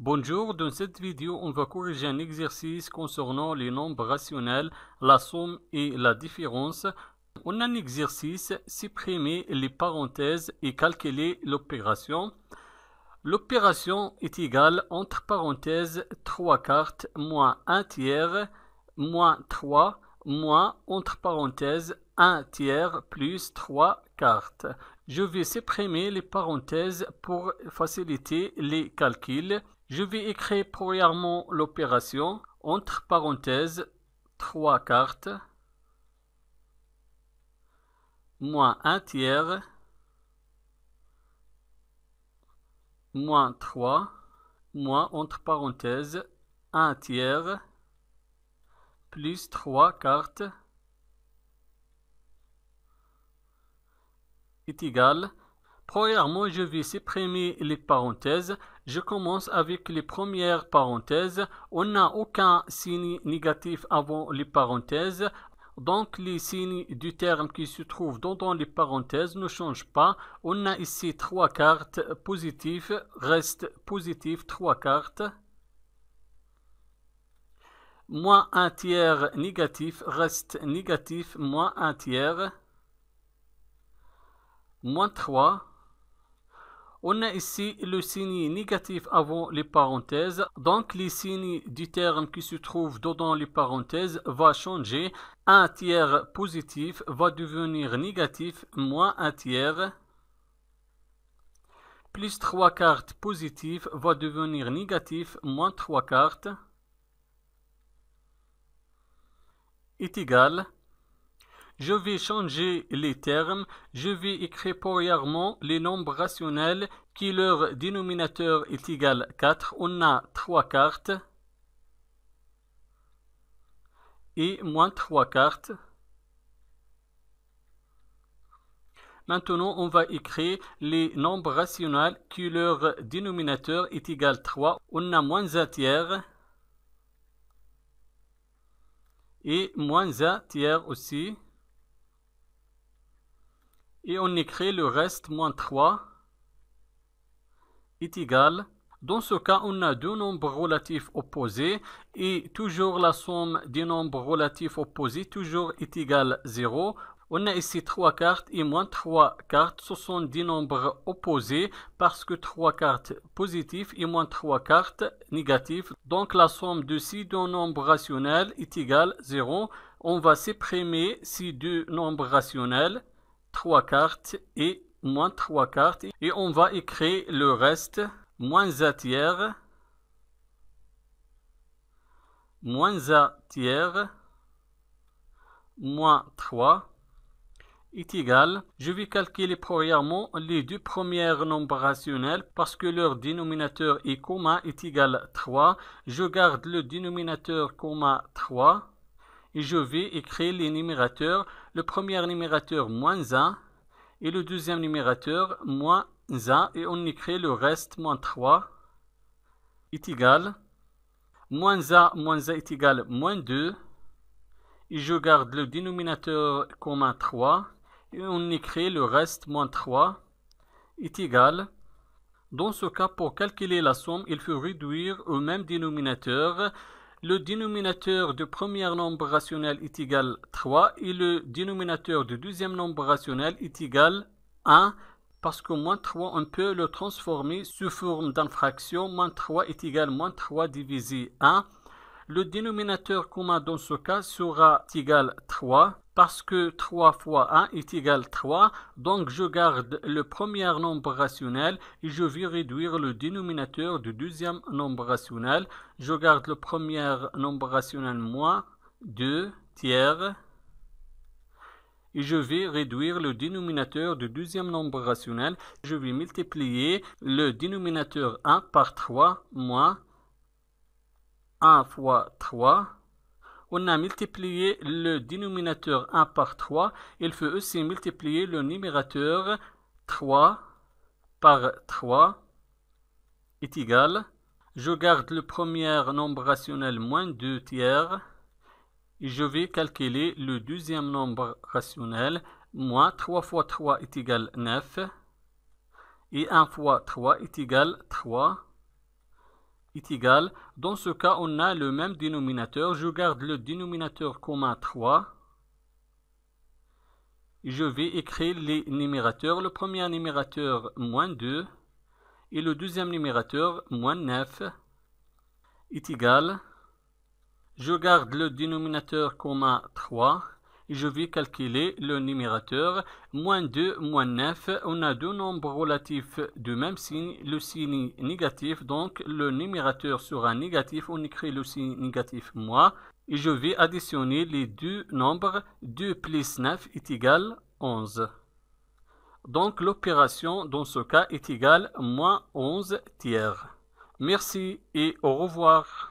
Bonjour, dans cette vidéo, on va corriger un exercice concernant les nombres rationnels, la somme et la différence. On a un exercice, supprimer les parenthèses et calculer l'opération. L'opération est égale entre parenthèses 3 quarts moins 1 tiers moins 3 moins entre parenthèses 1 tiers plus 3 quarts. Je vais supprimer les parenthèses pour faciliter les calculs. Je vais écrire premièrement l'opération entre parenthèses 3 quarts moins 1 tiers moins 3 moins entre parenthèses 1 tiers plus 3 quarts est égal. Premièrement, je vais supprimer les parenthèses. Je commence avec les premières parenthèses. On n'a aucun signe négatif avant les parenthèses. Donc, les signes du terme qui se trouvent dans les parenthèses ne changent pas. On a ici 3 quarts positifs, reste positif 3 quarts. Moins 1 tiers négatif, reste négatif moins 1 tiers. Moins 3. On a ici le signe négatif avant les parenthèses, donc les signes du terme qui se trouve dans les parenthèses va changer. 1 tiers positif va devenir négatif, moins 1 tiers. Plus 3 quarts positif va devenir négatif, moins 3 quarts. Est égal. Je vais changer les termes. Je vais écrire premièrement les nombres rationnels qui leur dénominateur est égal à 4. On a 3 quarts et moins 3 quarts. Maintenant, on va écrire les nombres rationnels qui leur dénominateur est égal à 3. On a moins 1 tiers et moins 1 tiers aussi. Et on écrit le reste, moins 3, est égal. Dans ce cas, on a deux nombres relatifs opposés et toujours la somme des nombres relatifs opposés toujours est égale à 0. On a ici 3 quarts et moins 3 quarts. Ce sont des nombres opposés parce que 3 quarts positifs et moins 3 quarts négatifs. Donc la somme de ces deux nombres rationnels est égale à 0. On va supprimer ces deux nombres rationnels. 3 quarts et moins 3 quarts et on va écrire le reste, moins 1 tiers, moins 1 tiers, moins 3 est égal. Je vais calculer premièrement les deux premiers nombres rationnels parce que leur dénominateur est commun est égal à 3. Je garde le dénominateur commun 3. Et je vais écrire les numérateurs. Le premier numérateur moins 1 et le deuxième numérateur moins 1 et on écrit le reste moins 3 est égal. Moins 1 est égal moins 2 et je garde le dénominateur commun 3 et on écrit le reste moins 3 est égal. Dans ce cas, pour calculer la somme, il faut réduire au même dénominateur. Le dénominateur du premier nombre rationnel est égal à 3 et le dénominateur du deuxième nombre rationnel est égal à 1 parce que moins 3 on peut le transformer sous forme d'une fraction. Moins 3 est égal à moins 3 divisé 1. Le dénominateur commun dans ce cas sera égal à 3 parce que 3 fois 1 est égal à 3. Donc je garde le premier nombre rationnel et je vais réduire le dénominateur du deuxième nombre rationnel. Je garde le premier nombre rationnel moins 2 tiers et je vais réduire le dénominateur du deuxième nombre rationnel. Je vais multiplier le dénominateur 1 par 3 moins 1 fois 3. On a multiplié le dénominateur 1 par 3. Il faut aussi multiplier le numérateur 3 par 3 est égal. Je garde le premier nombre rationnel moins 2 tiers. Et je vais calculer le deuxième nombre rationnel. Moins 3 fois 3 est égal à 9. Et 1 fois 3 est égal à 3. est égal. Dans ce cas, on a le même dénominateur. Je garde le dénominateur commun 3. Je vais écrire les numérateurs. Le premier numérateur, moins 2. Et le deuxième numérateur, moins 9, est égal. Je garde le dénominateur commun 3. Et je vais calculer le numérateur. Moins 2, moins 9. On a deux nombres relatifs du même signe. Le signe est négatif. Donc, le numérateur sera négatif. On écrit le signe négatif moins. Et je vais additionner les deux nombres. 2 plus 9 est égal 11. Donc, l'opération dans ce cas est égale moins 11 tiers. Merci et au revoir.